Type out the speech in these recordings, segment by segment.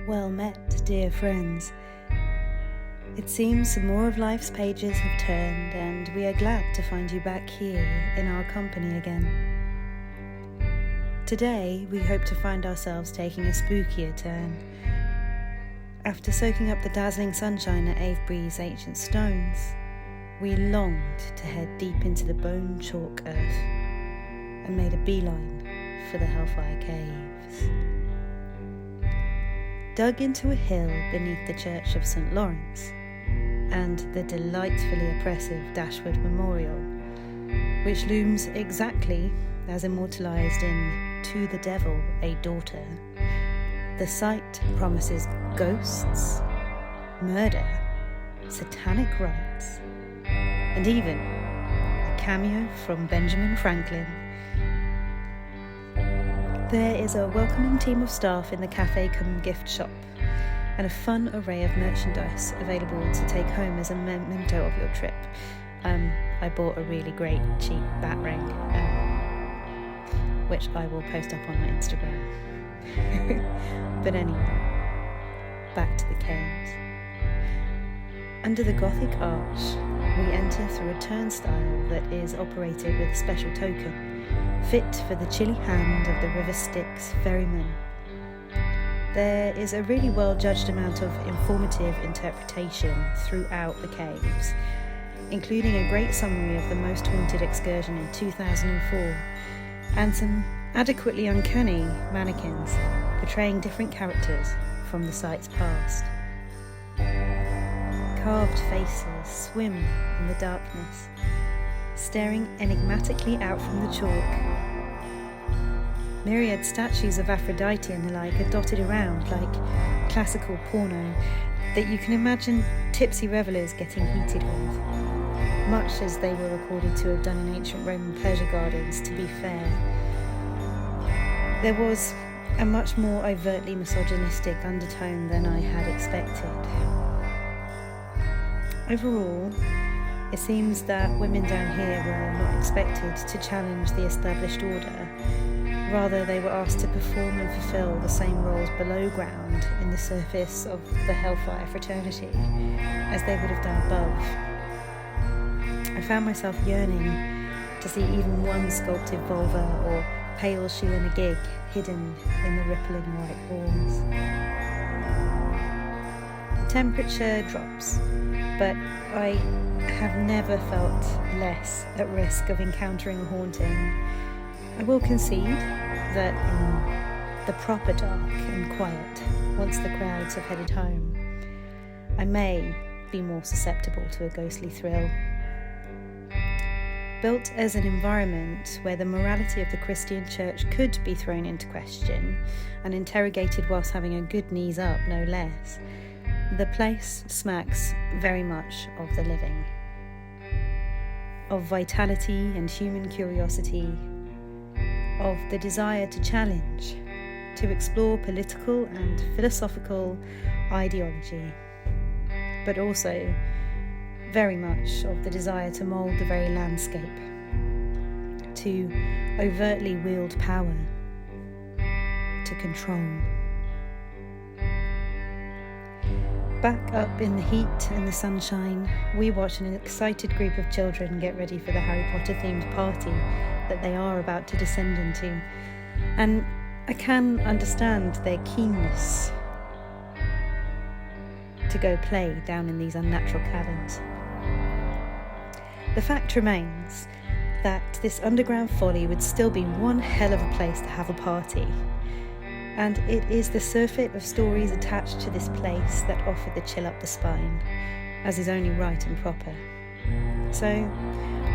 Well met, dear friends. It seems some more of life's pages have turned, and we are glad to find you back here in our company again. Today, we hope to find ourselves taking a spookier turn. After soaking up the dazzling sunshine at Avebury's ancient stones, we longed to head deep into the bone chalk earth and made a beeline for the Hellfire Caves. Dug into a hill beneath the Church of St. Lawrence and the delightfully oppressive Dashwood Memorial, which looms exactly as immortalised in To the Devil, a Daughter, the site promises ghosts, murder, satanic rites, and even a cameo from Benjamin Franklin. There is a welcoming team of staff in the cafe cum gift shop, and a fun array of merchandise available to take home as a memento of your trip. I bought a really great cheap bat ring, which I will post up on my Instagram. But anyway, back to the caves. Under the Gothic arch, we enter through a turnstile that is operated with a special token, fit for the chilly hand of the River Styx ferryman. There is a really well-judged amount of informative interpretation throughout the caves, including a great summary of the most haunted excursion in 2004, and some adequately uncanny mannequins portraying different characters from the site's past. Carved faces swim in the darkness, staring enigmatically out from the chalk. Myriad statues of Aphrodite and the like are dotted around like classical porno that you can imagine tipsy revellers getting heated with, much as they were recorded to have done in ancient Roman pleasure gardens, to be fair. There was a much more overtly misogynistic undertone than I had expected. Overall, it seems that women down here were not expected to challenge the established order. Rather, they were asked to perform and fulfill the same roles below ground in the surface of the Hellfire fraternity as they would have done above. I found myself yearning to see even one sculpted vulva or pale shoe in a gig hidden in the rippling white walls. The temperature drops, but I have never felt less at risk of encountering a haunting. I will concede that in the proper dark and quiet, once the crowds have headed home, I may be more susceptible to a ghostly thrill. Built as an environment where the morality of the Christian Church could be thrown into question and interrogated whilst having a good knees up, no less, the place smacks very much of the living, of vitality and human curiosity, of the desire to challenge, to explore political and philosophical ideology, but also very much of the desire to mould the very landscape, to overtly wield power, to control. Back up in the heat and the sunshine, we watch an excited group of children get ready for the Harry Potter themed party that they are about to descend into, and I can understand their keenness to go play down in these unnatural caverns. The fact remains that this underground folly would still be one hell of a place to have a party, and it is the surfeit of stories attached to this place that offer the chill up the spine, as is only right and proper. So,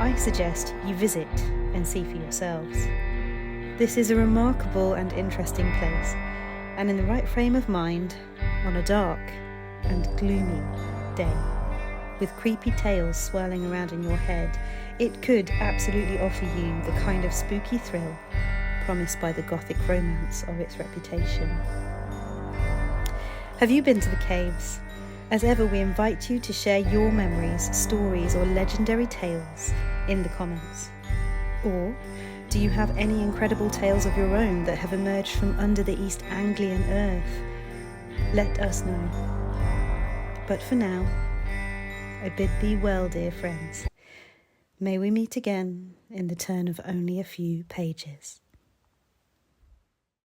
I suggest you visit and see for yourselves. This is a remarkable and interesting place, and in the right frame of mind, on a dark and gloomy day, with creepy tales swirling around in your head, it could absolutely offer you the kind of spooky thrill promised by the Gothic romance of its reputation. Have you been to the caves? As ever, we invite you to share your memories, stories, or legendary tales in the comments. Or do you have any incredible tales of your own that have emerged from under the East Anglian earth? let us know. But for now, I bid thee well, dear friends. May we meet again in the turn of only a few pages.